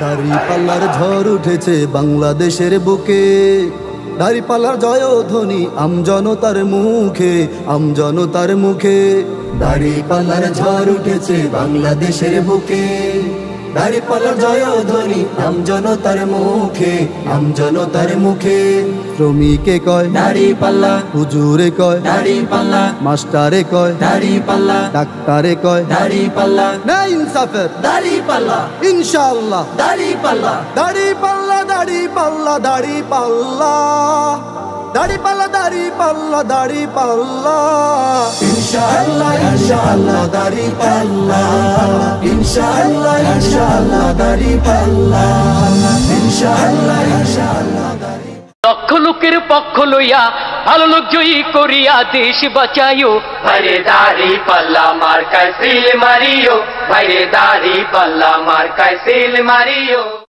দাড়িপাল্লার ঝড় উঠেছে বাংলাদেশের বুকে, দাড়িপাল্লার জয়ধ্বনি আমজনতার মুখে, আমজনতার মুখে। দাড়িপাল্লার ঝড় উঠেছে বাংলাদেশের বুকে, দাড়িপাল্লার জয়ধ্বনি আমজনতার মুখে, আমজনতার মুখে। শ্রমিকে কয় দাড়িপাল্লা, হুজুরে কয় দাড়িপাল্লা, মাস্টারে কয় দাড়িপাল্লা, ডাক্তারে কয় দাড়িপাল্লা। না ইনসাফের দাড়িপাল্লা, ইনশাআল্লাহ দাড়িপাল্লা, দাড়িপাল্লা, দাড়িপাল্লা, দাড়িপাল্লা, দাড়িপাল্লা, দাড়িপাল্লা, দাড়িপাল্লা, ইনশাআল্লাহ, ইনশাআল্লাহ দাড়িপাল্লা, ইনশাআল্লাহ, ইনশাআল্লাহ দাড়িপাল্লা, ইনশাআল্লাহ, ইনশাআল্লাহ। লক্ষ লোকের পক্ষ লইয়া ভালো লোক জয়ী করিয়া দেশ বাঁচাইও, ভাইরে দাড়িপাল্লা মার্কায় সিল মারিও, ভাইরে দাড়িপাল্লা মার্কায় সিল মারিও।